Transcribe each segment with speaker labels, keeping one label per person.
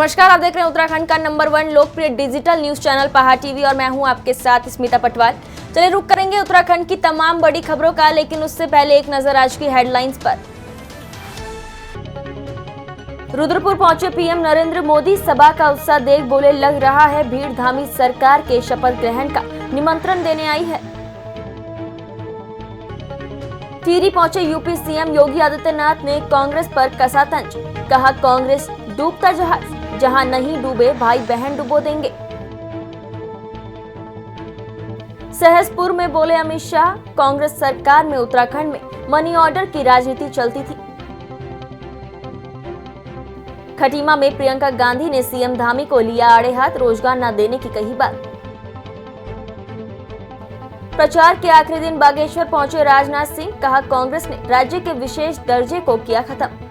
Speaker 1: नमस्कार, आप देख रहे हैं उत्तराखंड का नंबर 1 लोकप्रिय डिजिटल न्यूज चैनल पहाड़ टीवी और मैं हूं आपके साथ स्मिता पटवाल। चलिए रुक करेंगे उत्तराखंड की तमाम बड़ी खबरों का, लेकिन उससे पहले एक नजर आज की हेडलाइंस पर। रुद्रपुर पहुंचे पीएम नरेंद्र मोदी, सभा का उत्साह देख बोले लग रहा है भीड़ धामी सरकार के शपथ ग्रहण का निमंत्रण देने आई है। टिहरी पहुंचे यूपी सीएम योगी आदित्यनाथ ने कांग्रेस पर कसा तंज, कहा कांग्रेस डूबता जहाज, जहां नहीं डूबे भाई बहन डुबो देंगे। सहसपुर में बोले अमित शाह, कांग्रेस सरकार में उत्तराखंड में मनी ऑर्डर की राजनीति चलती थी। खटीमा में प्रियंका गांधी ने सीएम धामी को लिया आड़े हाथ, रोजगार न देने की कही बात। प्रचार के आखिरी दिन बागेश्वर पहुंचे राजनाथ सिंह, कहा कांग्रेस ने राज्य के विशेष दर्जे को किया खत्म।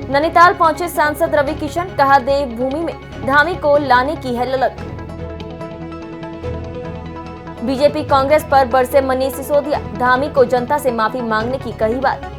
Speaker 1: नैनीताल पहुंचे सांसद रवि किशन, कहा देवभूमि में धामी को लाने की है ललक। बीजेपी कांग्रेस पर बरसे मनीष सिसोदिया, धामी को जनता से माफी मांगने की कही बात।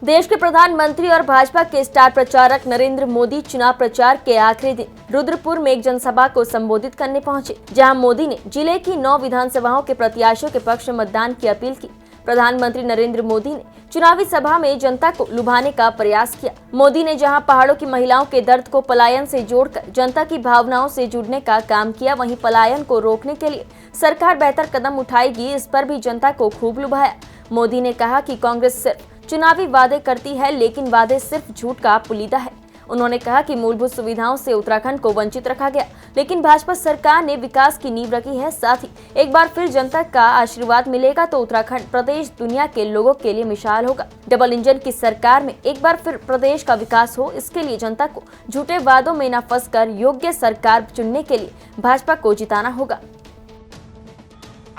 Speaker 1: देश के प्रधानमंत्री और भाजपा के स्टार प्रचारक नरेंद्र मोदी चुनाव प्रचार के आखिरी दिन रुद्रपुर में एक जनसभा को संबोधित करने पहुंचे, जहां मोदी ने जिले की 9 विधानसभाओं के प्रत्याशियों के पक्ष में मतदान की अपील की। प्रधानमंत्री नरेंद्र मोदी ने चुनावी सभा में जनता को लुभाने का प्रयास किया। मोदी ने जहां पहाड़ों की महिलाओं के दर्द को पलायन से जोड़कर जनता की भावनाओं से जुड़ने का काम किया, वहीं पलायन को रोकने के लिए सरकार बेहतर कदम उठाएगी, इस पर भी जनता को खूब लुभाया। मोदी ने कहा कि कांग्रेस सिर्फ चुनावी वादे करती है, लेकिन वादे सिर्फ झूठ का पुलिंदा है। उन्होंने कहा कि मूलभूत सुविधाओं से उत्तराखंड को वंचित रखा गया, लेकिन भाजपा सरकार ने विकास की नींव रखी है। साथ ही एक बार फिर जनता का आशीर्वाद मिलेगा तो उत्तराखंड प्रदेश दुनिया के लोगों के लिए मिसाल होगा। डबल इंजन की सरकार में एक बार फिर प्रदेश का विकास हो, इसके लिए जनता को झूठे वादों में न फंसकर योग्य सरकार चुनने के लिए भाजपा को जिताना होगा।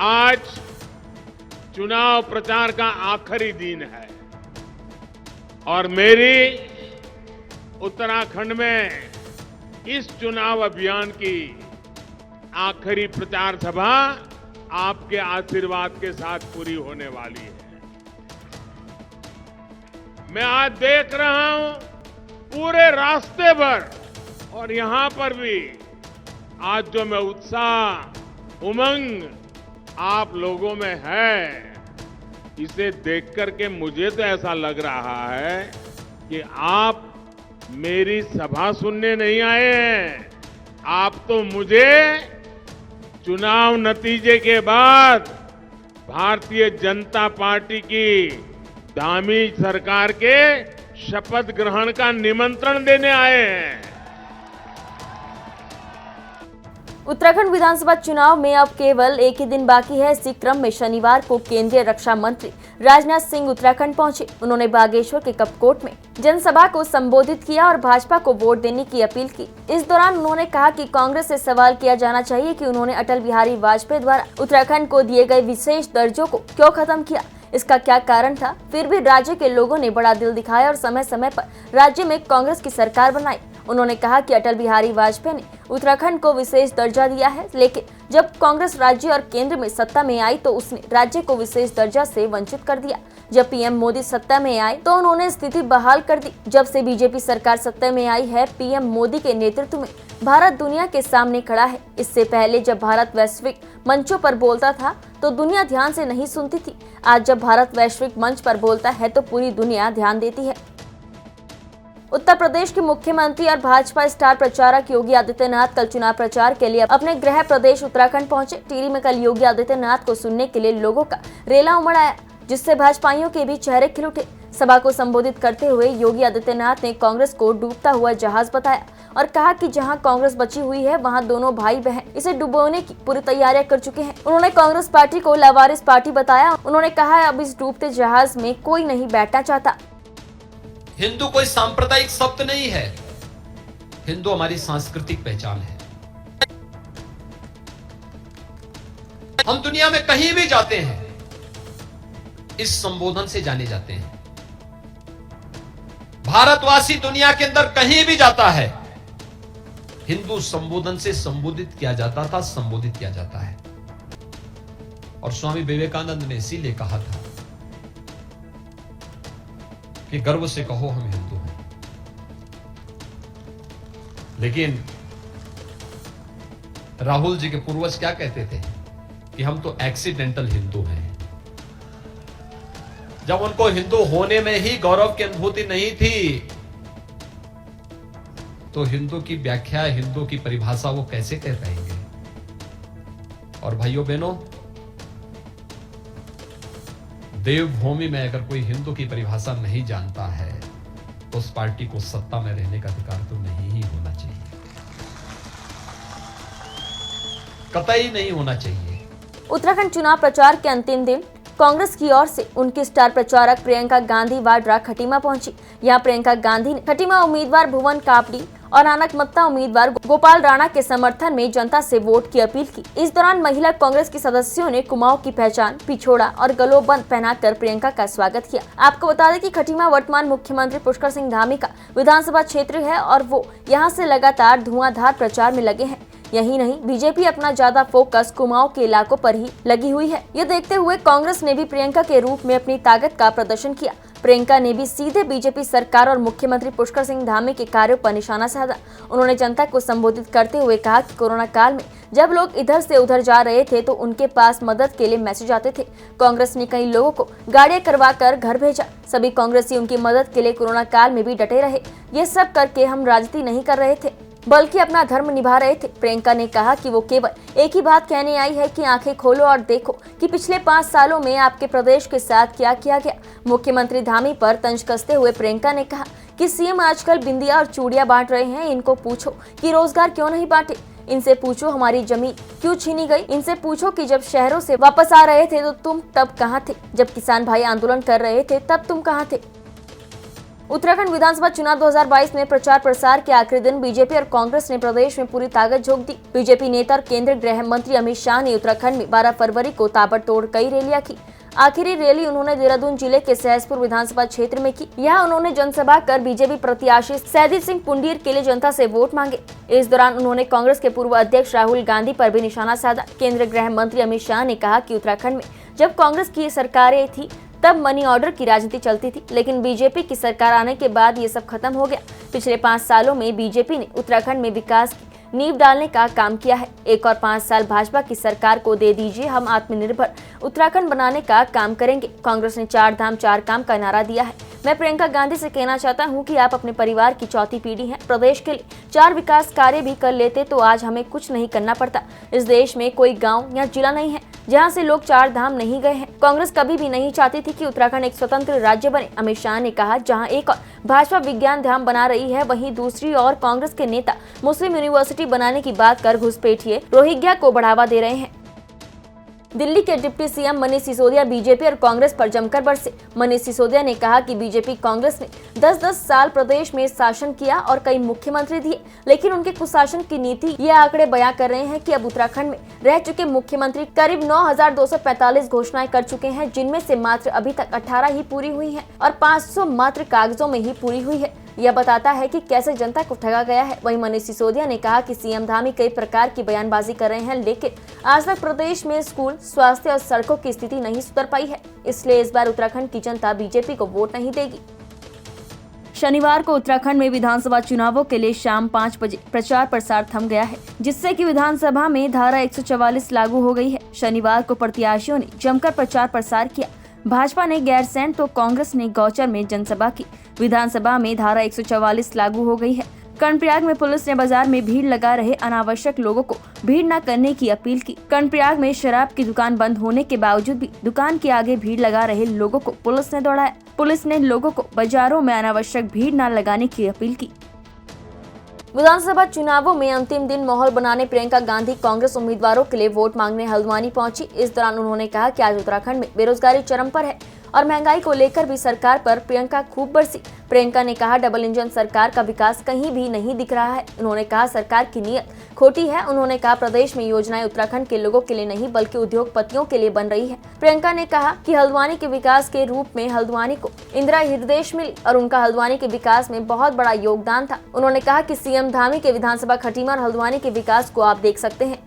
Speaker 2: आज चुनाव प्रचार का आखिरी दिन है और मेरी उत्तराखंड में इस चुनाव अभियान की आखिरी प्रचार सभा आपके आशीर्वाद के साथ पूरी होने वाली है। मैं आज देख रहा हूं पूरे रास्ते पर और यहां पर भी आज जो मैं उत्साह उमंग आप लोगों में है, इसे देख करके मुझे तो ऐसा लग रहा है कि आप मेरी सभा सुनने नहीं आए हैं, आप तो मुझे चुनाव नतीजे के बाद भारतीय जनता पार्टी की धामी सरकार के शपथ ग्रहण का निमंत्रण देने आए हैं।
Speaker 1: उत्तराखंड विधानसभा चुनाव में अब केवल एक ही दिन बाकी है। इसी क्रम में शनिवार को केंद्रीय रक्षा मंत्री राजनाथ सिंह उत्तराखंड पहुंचे। उन्होंने बागेश्वर के कपकोट में जनसभा को संबोधित किया और भाजपा को वोट देने की अपील की। इस दौरान उन्होंने कहा कि कांग्रेस से सवाल किया जाना चाहिए कि उन्होंने अटल बिहारी वाजपेयी द्वारा उत्तराखंड को दिए गए विशेष दर्जों को क्यों खत्म किया, इसका क्या कारण था। फिर भी राज्य के लोगों ने बड़ा दिल दिखाया और समय समय पर राज्य में कांग्रेस की सरकार बनाई। उन्होंने कहा कि अटल बिहारी वाजपेयी ने उत्तराखंड को विशेष दर्जा दिया है, लेकिन जब कांग्रेस राज्य और केंद्र में सत्ता में आई तो उसने राज्य को विशेष दर्जा से वंचित कर दिया। जब पीएम मोदी सत्ता में आए तो उन्होंने स्थिति बहाल कर दी। जब से बीजेपी सरकार सत्ता में आई है, पीएम मोदी के नेतृत्व में भारत दुनिया के सामने खड़ा है। इससे पहले जब भारत वैश्विक मंचों पर बोलता था तो दुनिया ध्यान से नहीं सुनती थी। आज जब भारत वैश्विक मंच पर बोलता है तो पूरी दुनिया ध्यान देती है। उत्तर प्रदेश के मुख्यमंत्री और भाजपा स्टार प्रचारक योगी आदित्यनाथ कल चुनाव प्रचार के लिए अपने गृह प्रदेश उत्तराखंड पहुंचे। टिहरी में कल योगी आदित्यनाथ को सुनने के लिए लोगों का रेला उमड़ आया, जिससे भाजपाइयों के भी चेहरे खिल उठे। सभा को संबोधित करते हुए योगी आदित्यनाथ ने कांग्रेस को डूबता हुआ जहाज बताया और कहा कि जहां कांग्रेस बची हुई है वहां दोनों भाई बहन इसे डुबोने की पूरी तैयारियां कर चुके हैं। उन्होंने कांग्रेस पार्टी को लावारिस पार्टी बताया। उन्होंने कहा अब इस डूबते जहाज में कोई नहीं बैठना चाहता।
Speaker 3: हिंदू कोई सांप्रदायिक शब्द नहीं है, हिंदू हमारी सांस्कृतिक पहचान है। हम दुनिया में कहीं भी जाते हैं इस संबोधन से जाने जाते हैं। भारतवासी दुनिया के अंदर कहीं भी जाता है, हिंदू संबोधन से संबोधित किया जाता था, संबोधित किया जाता है। और स्वामी विवेकानंद ने इसीलिए कहा था कि गर्व से कहो हम हिंदू हैं। लेकिन राहुल जी के पूर्वज क्या कहते थे कि हम तो एक्सीडेंटल हिंदू हैं। जब उनको हिंदू होने में ही गौरव की अनुभूति नहीं थी, तो हिंदू की व्याख्या, हिंदू की परिभाषा वो कैसे कर पाएंगे। और भाइयों बहनों, देवभूमि में अगर कोई हिंदू की परिभाषा नहीं जानता है तो उस पार्टी को सत्ता में रहने का अधिकार तो नहीं ही होना चाहिए, कतई नहीं होना चाहिए।
Speaker 1: उत्तराखंड चुनाव प्रचार के अंतिम दिन कांग्रेस की ओर से उनकी स्टार प्रचारक प्रियंका गांधी वाड्रा खटीमा पहुंची। यहां प्रियंका गांधी ने खटीमा उम्मीदवार भुवन कापड़ी और आनकमत्ता उम्मीदवार गोपाल राणा के समर्थन में जनता से वोट की अपील की। इस दौरान महिला कांग्रेस के सदस्यों ने कुमाऊं की पहचान, पिछोड़ा और गलोबंद पहनाकर प्रियंका का स्वागत किया। आपको बता दें कि खटीमा वर्तमान मुख्यमंत्री पुष्कर सिंह धामी का विधानसभा क्षेत्र है और वो यहाँ से लगातार धुआंधार प्रचार में लगे हैं। यही नहीं, बीजेपी अपना ज्यादा फोकस कुमाऊं के इलाकों पर ही लगी हुई है। ये देखते हुए कांग्रेस ने भी प्रियंका के रूप में अपनी ताकत का प्रदर्शन किया। प्रियंका ने भी सीधे बीजेपी सरकार और मुख्यमंत्री पुष्कर सिंह धामी के कार्यों पर निशाना साधा। उन्होंने जनता को संबोधित करते हुए कहा कि कोरोना काल में जब लोग इधर से उधर जा रहे थे तो उनके पास मदद के लिए मैसेज आते थे। कांग्रेस ने कई लोगों को गाड़ियां करवाकर घर भेजा। सभी कांग्रेसी उनकी मदद के लिए कोरोना काल में भी डटे रहे। ये सब करके हम राजनीति नहीं कर रहे थे, बल्कि अपना धर्म निभा रहे थे। प्रियंका ने कहा कि वो केवल एक ही बात कहने आई है कि आंखें खोलो और देखो कि पिछले 5 सालों में आपके प्रदेश के साथ क्या किया गया। मुख्यमंत्री धामी पर तंज कसते हुए प्रियंका ने कहा कि सीएम आजकल बिंदिया और चूड़ियां बांट रहे हैं। इनको पूछो कि रोजगार क्यों नहीं बांटे, इनसे पूछो हमारी जमीन क्यों छीनी गई, इनसे पूछो कि जब शहरों से वापस आ रहे थे तो तुम तब कहाँ थे, जब किसान भाई आंदोलन कर रहे थे तब तुम कहाँ थे। उत्तराखंड विधानसभा चुनाव 2022 में प्रचार प्रसार के आखिरी दिन बीजेपी और कांग्रेस ने प्रदेश में पूरी ताकत झोंक दी। बीजेपी नेता और केंद्रीय गृह मंत्री अमित शाह ने उत्तराखंड में 12 फरवरी को ताबड़तोड़ कई रैलियां की। आखिरी रैली उन्होंने देहरादून जिले के सहसपुर विधानसभा क्षेत्र में की। यहाँ उन्होंने जनसभा कर बीजेपी प्रत्याशी सैदित सिंह पुंडीर के लिए जनता से वोट मांगे। इस दौरान उन्होंने कांग्रेस के पूर्व अध्यक्ष राहुल गांधी पर भी निशाना साधा। केंद्रीय गृह मंत्री अमित शाह ने कहा कि उत्तराखंड में जब कांग्रेस की सरकारें थी तब मनी ऑर्डर की राजनीति चलती थी, लेकिन बीजेपी की सरकार आने के बाद ये सब खत्म हो गया। पिछले 5 सालों में बीजेपी ने उत्तराखंड में विकास की नींव डालने का काम किया है। एक और 5 साल भाजपा की सरकार को दे दीजिए, हम आत्मनिर्भर उत्तराखंड बनाने का काम करेंगे। कांग्रेस ने 4 धाम 4 काम का नारा दिया है। मैं प्रियंका गांधी से कहना चाहता हूं कि आप अपने परिवार की चौथी पीढ़ी हैं। प्रदेश के लिए 4 विकास कार्य भी कर लेते तो आज हमें कुछ नहीं करना पड़ता। इस देश में कोई गांव या जिला नहीं है जहां से लोग 4 धाम नहीं गए हैं। कांग्रेस कभी भी नहीं चाहती थी कि उत्तराखंड एक स्वतंत्र राज्य बने। अमित शाह ने कहा, जहां एक और भाजपा विज्ञान धाम बना रही है, वहीं दूसरी ओर कांग्रेस के नेता मुस्लिम यूनिवर्सिटी बनाने की बात कर घुसपैठिए रोहिंग्या को बढ़ावा दे रहे हैं। दिल्ली के deputy CM Manish Sisodia BJP और कांग्रेस पर जमकर बरसे। मनीष सिसोदिया ने कहा कि बीजेपी कांग्रेस ने 10-10 साल प्रदेश में शासन किया और कई मुख्यमंत्री दिए, लेकिन उनके कुशासन की नीति ये आंकड़े बयां कर रहे हैं कि अब उत्तराखंड में रह चुके मुख्यमंत्री करीब 9,245 घोषणाएं कर चुके हैं, जिनमें से मात्र अभी तक 18 ही पूरी हुई है और 500 मात्र कागजों में ही पूरी हुई है। यह बताता है कि कैसे जनता को ठगा गया है। वहीं मनीष सिसोदिया ने कहा कि सीएम धामी कई प्रकार की बयानबाजी कर रहे हैं, लेकिन आज तक प्रदेश में स्कूल, स्वास्थ्य और सड़कों की स्थिति नहीं सुधर पाई है। इसलिए इस बार उत्तराखंड की जनता बीजेपी को वोट नहीं देगी। शनिवार को उत्तराखंड में विधानसभा चुनावों के लिए शाम 5 बजे प्रचार प्रसार थम गया है, जिससे कि विधानसभा में धारा 144 लागू हो गई है। शनिवार को प्रत्याशियों ने जमकर प्रचार प्रसार किया। भाजपा ने गैरसैंण तो कांग्रेस ने गौचर में जनसभा की। विधानसभा में धारा 144 लागू हो गई है। कर्णप्रयाग में पुलिस ने बाजार में भीड़ लगा रहे अनावश्यक लोगों को भीड़ न करने की अपील की। कर्णप्रयाग में शराब की दुकान बंद होने के बावजूद भी दुकान के आगे भीड़ लगा रहे लोगों को पुलिस ने दौड़ाया। पुलिस ने लोगों को बाजारों में अनावश्यक भीड़ न लगाने की अपील की। विधानसभा चुनावों में अंतिम दिन माहौल बनाने प्रियंका गांधी कांग्रेस उम्मीदवारों के लिए वोट मांगने हल्द्वानी पहुंची। इस दौरान उन्होंने कहा कि आज उत्तराखंड में बेरोजगारी चरम पर है और महंगाई को लेकर भी सरकार पर प्रियंका खूब बरसी। प्रियंका ने कहा, डबल इंजन सरकार का विकास कहीं भी नहीं दिख रहा है। उन्होंने कहा सरकार की नीयत खोटी है। उन्होंने कहा प्रदेश में योजनाएं उत्तराखंड के लोगों के लिए नहीं बल्कि उद्योगपतियों के लिए बन रही है। प्रियंका ने कहा कि हल्द्वानी के विकास के रूप में हल्द्वानी को इंदिरा हृदय मिली और उनका हल्द्वानी के विकास में बहुत बड़ा योगदान था। उन्होंने कहा कि सीएम धामी के विधानसभा खटीमा और हल्द्वानी के विकास को आप देख सकते हैं।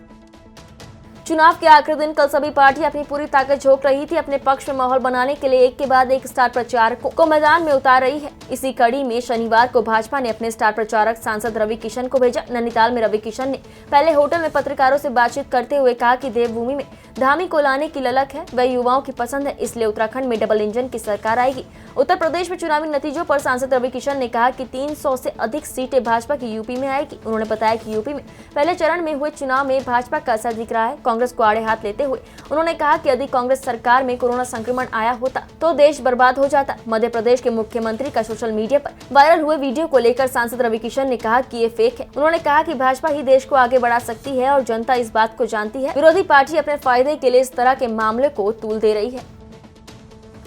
Speaker 1: चुनाव के आखिरी दिन कल सभी पार्टियां अपनी पूरी ताकत झोंक रही थी। अपने पक्ष में माहौल बनाने के लिए एक के बाद एक स्टार प्रचारकों को मैदान में उतार रही है। इसी कड़ी में शनिवार को भाजपा ने अपने स्टार प्रचारक सांसद रवि किशन को भेजा। नैनीताल में रवि किशन ने पहले होटल में पत्रकारों से बातचीत करते हुए कहा कि देवभूमि में धामी को लाने की ललक है, वह युवाओं की पसंद है, इसलिए उत्तराखंड में डबल इंजन की सरकार आएगी। उत्तर प्रदेश में चुनावी नतीजों पर सांसद रवि किशन ने कहा कि 300 से अधिक सीटें भाजपा की यूपी में आएगी। उन्होंने बताया कि यूपी में पहले चरण में हुए चुनाव में भाजपा का असर दिख रहा है। कांग्रेस को आड़े हाथ लेते हुए उन्होंने कहा कि यदि कांग्रेस सरकार में कोरोना संक्रमण आया होता तो देश बर्बाद हो जाता। मध्य प्रदेश के मुख्यमंत्री का सोशल मीडिया पर वायरल हुए वीडियो को लेकर सांसद रवि किशन ने कहा कि ये फेक है। उन्होंने कहा कि भाजपा ही देश को आगे बढ़ा सकती है और जनता इस बात को जानती है। विरोधी पार्टी अपने फायदे के लिए इस तरह के मामले को तूल दे रही है।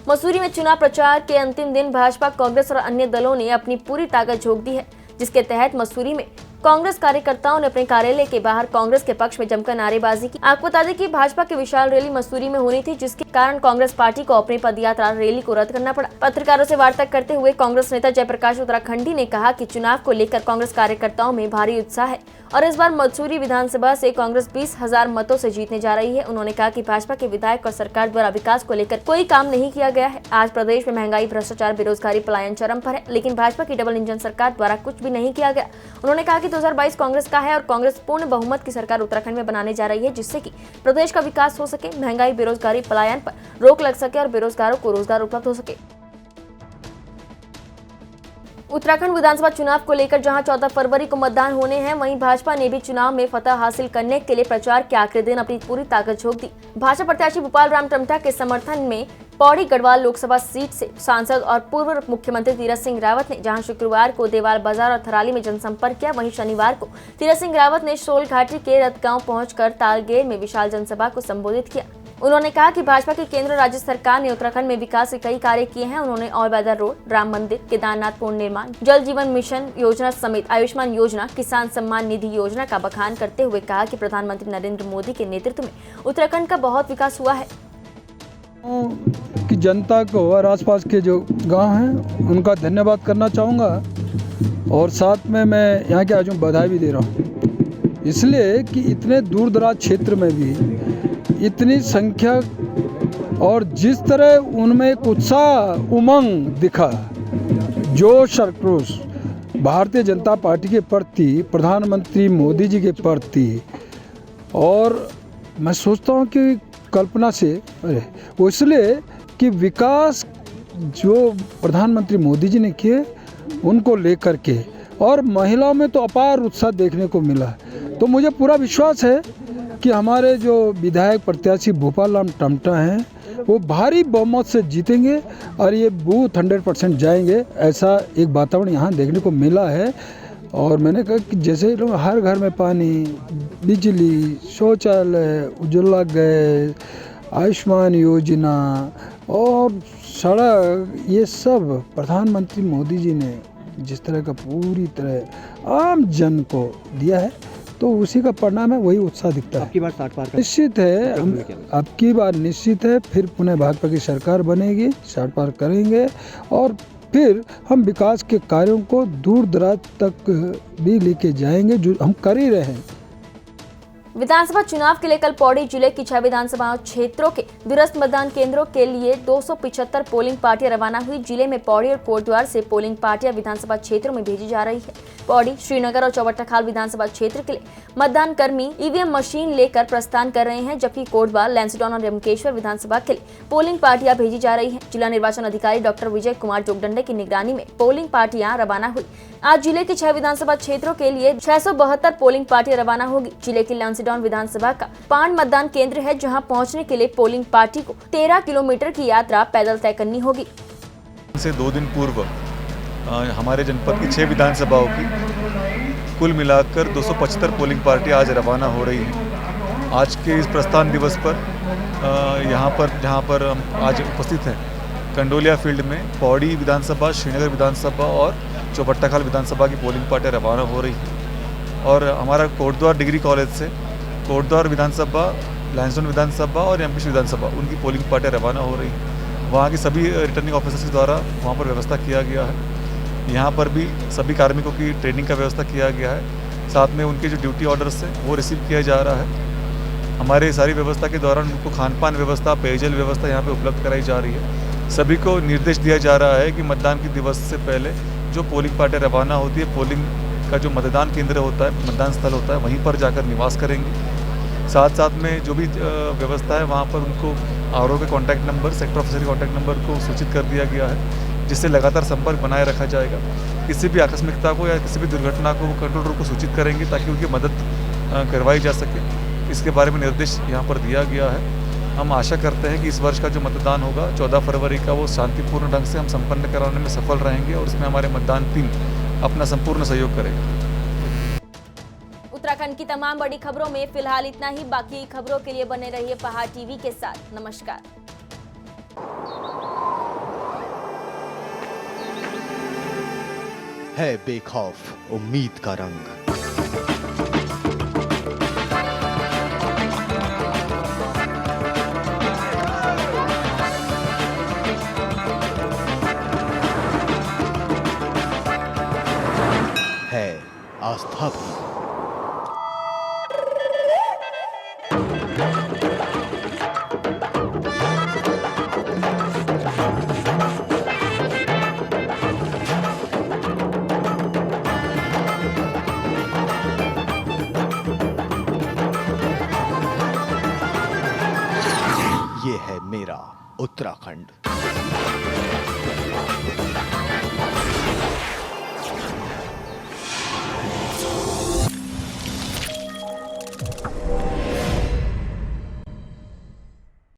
Speaker 1: मसूरी में चुनाव प्रचार के अंतिम दिन भाजपा, कांग्रेस और अन्य दलों ने अपनी पूरी ताकत झोंक दी है, जिसके तहत मसूरी में कांग्रेस कार्यकर्ताओं ने अपने कार्यालय के बाहर कांग्रेस के पक्ष में जमकर नारेबाजी की। आपको बता दें कि भाजपा की विशाल रैली मसूरी में होनी थी, जिसके कारण कांग्रेस पार्टी को अपनी पदयात्रा रैली को रद्द करना पड़ा। पत्रकारों से वार्ता करते हुए कांग्रेस नेता जयप्रकाश उत्तराखंडी ने कहा कि चुनाव को लेकर कांग्रेस कार्यकर्ताओं में भारी उत्साह है और इस बार मसूरी विधानसभा से कांग्रेस 20,000 मतों से जीतने जा रही है। उन्होंने कहा कि भाजपा के विधायक और सरकार द्वारा विकास को लेकर कोई काम नहीं किया गया है। आज प्रदेश में महंगाई, भ्रष्टाचार, बेरोजगारी, पलायन चरम पर है, लेकिन भाजपा की डबल इंजन सरकार द्वारा कुछ भी नहीं किया गया। उन्होंने कहा कि 2022 कांग्रेस का है और कांग्रेस पूर्ण बहुमत की सरकार उत्तराखंड में बनाने जा रही है, जिससे कि प्रदेश का विकास हो सके, महंगाई, बेरोजगारी, पलायन पर रोक लग सके और बेरोजगारों को रोजगार उपलब्ध हो सके। उत्तराखंड विधानसभा चुनाव को लेकर जहां 14 फरवरी को मतदान होने हैं, वहीं भाजपा ने भी चुनाव में फतह हासिल करने के लिए प्रचार के आखिरी दिन अपनी पूरी ताकत झोंक दी। भाजपा प्रत्याशी भूपाल राम टमटा के समर्थन में पौड़ी गढ़वाल लोकसभा सीट से सांसद और पूर्व मुख्यमंत्री तीरथ सिंह रावत ने जहां शुक्रवार को देवाल बाजार और थराली में जनसंपर्क किया, वहीं शनिवार को तीरथ सिंह रावत ने शोल घाटी के रतगांव पहुंचकर तालगेर में विशाल जनसभा को संबोधित किया। उन्होंने कहा कि भाजपा की केंद्र और राज्य सरकार ने उत्तराखंड में विकास के कई कार्य किए हैं। उन्होंने ऑल वेदर रोड, राम मंदिर, केदारनाथ पुल निर्माण, जल जीवन मिशन योजना समेत आयुष्मान योजना, किसान सम्मान निधि योजना का बखान करते हुए कहा कि प्रधानमंत्री नरेंद्र मोदी के नेतृत्व में उत्तराखंड का बहुत विकास हुआ है।
Speaker 4: कि जनता को और आसपास के जो गांव हैं उनका धन्यवाद करना चाहूँगा और साथ में मैं यहाँ के आज बधाई भी दे रहा हूँ, इसलिए कि इतने दूर दराज क्षेत्र में भी इतनी संख्या और जिस तरह उनमें एक उत्साह, उमंग दिखा, जोश और क्रोश भारतीय जनता पार्टी के प्रति, प्रधानमंत्री मोदी जी के प्रति, और मैं सोचता हूँ कि कल्पना से वो इसलिए कि विकास जो प्रधानमंत्री मोदी जी ने किए उनको लेकर के, और महिलाओं में तो अपार उत्साह देखने को मिला। तो मुझे पूरा विश्वास है कि हमारे जो विधायक प्रत्याशी भूपाल राम टमटा हैं वो भारी बहुमत से जीतेंगे और ये बूथ 100% जाएंगे, ऐसा एक वातावरण यहाँ देखने को मिला है। और मैंने कहा कि जैसे लोग हर घर में पानी, बिजली, शौचालय, उज्ज्वला गैस, आयुष्मान योजना और सड़क, ये सब प्रधानमंत्री मोदी जी ने जिस तरह का पूरी तरह आम जन को दिया है, तो उसी का परिणाम है, वही उत्साह दिखता है।
Speaker 5: आपकी बार 60 पार
Speaker 4: निश्चित है, हम आपकी बार निश्चित है, फिर पुनः भाजपा की सरकार बनेगी, 60 पार करेंगे और फिर हम विकास के कार्यों को दूर दराज तक भी लेके जाएंगे, जो हम कर ही रहे हैं।
Speaker 1: विधानसभा चुनाव के लिए कल पौड़ी जिले की 6 विधानसभा क्षेत्रों के दूरस्थ मतदान केंद्रों के लिए 275 पोलिंग पार्टियां रवाना हुई। जिले में पौड़ी और कोटद्वार से पोलिंग पार्टियां विधानसभा क्षेत्रों में भेजी जा रही है। पौड़ी, श्रीनगर और चौबट्टाखाल विधानसभा क्षेत्र के लिए मतदान कर्मी ईवीएम मशीन लेकर प्रस्थान कर रहे हैं, जबकि कोटद्वार, लैंसडाउन और यमकेश्वर विधानसभा के लिए पोलिंग पार्टियां भेजी जा रही है। जिला निर्वाचन अधिकारी डॉक्टर विजय कुमार जोगदंडे की निगरानी में पोलिंग पार्टियां रवाना हुई। आज जिले के 6 विधानसभा क्षेत्रों के लिए 672 पोलिंग पार्टियां रवाना होगी। जिले की लैंसडाउन विधानसभा का पांड मतदान केंद्र है, जहां पहुंचने के लिए पोलिंग पार्टी को 13 किलोमीटर की यात्रा पैदल तय करनी होगी।
Speaker 6: से 2 दिन पूर्व हमारे जनपद की 6 विधानसभाओं की कुल मिलाकर 275 पोलिंग पार्टी आज रवाना हो रही है। आज के इस प्रस्थान दिवस पर यहाँ पर जहाँ पर हम आज उपस्थित हैं, कंडोलिया फील्ड में पौड़ी विधानसभा, श्रीनगर विधानसभा और चौबट्टाखाल विधानसभा की पोलिंग पार्टियाँ रवाना हो रही हैं। और हमारा कोटद्वार डिग्री कॉलेज से कोटद्वार विधानसभा, लैंसडाउन विधानसभा और यमकेश्वर विधानसभा उनकी पोलिंग पार्टियाँ रवाना हो रही हैं। वहाँ की सभी रिटर्निंग ऑफिसर्स के द्वारा वहाँ पर व्यवस्था किया गया है। यहाँ पर भी सभी कार्मिकों की ट्रेनिंग का व्यवस्था किया गया है। साथ में उनके जो ड्यूटी ऑर्डर्स हैं वो रिसीव किया जा रहा है। हमारे सारी व्यवस्था के दौरान उनको खान पान व्यवस्था, पेयजल व्यवस्था यहाँ पे उपलब्ध कराई जा रही है। सभी को निर्देश दिया जा रहा है कि मतदान के दिवस से पहले जो पोलिंग पार्टी रवाना होती है, पोलिंग का जो मतदान केंद्र होता है, मतदान स्थल होता है, वहीं पर जाकर निवास करेंगे। साथ साथ में जो भी व्यवस्था है वहाँ पर उनको आरओ के कॉन्टैक्ट नंबर, सेक्टर ऑफिसर के कॉन्टैक्ट नंबर को सूचित कर दिया गया है, जिससे लगातार संपर्क बनाए रखा जाएगा। किसी भी आकस्मिकता को या किसी भी दुर्घटना को वो कंट्रोल रूम को सूचित करेंगे ताकि उनकी मदद करवाई जा सके। इसके बारे में निर्देश यहाँ पर दिया गया है। हम आशा करते हैं कि इस वर्ष का जो मतदान होगा 14 फरवरी का, वो शांतिपूर्ण ढंग से हम संपन्न कराने में सफल रहेंगे और इसमें हमारे मतदान टीम अपना संपूर्ण सहयोग करेगा।
Speaker 1: उत्तराखंड की तमाम बड़ी खबरों में फिलहाल इतना ही। बाकी खबरों के लिए बने रहिए पहाड़ टीवी के साथ। नमस्कार।
Speaker 5: है बेखौफ उम्मीद का रंग। है आस्था भी। ये है मेरा उत्तराखंड।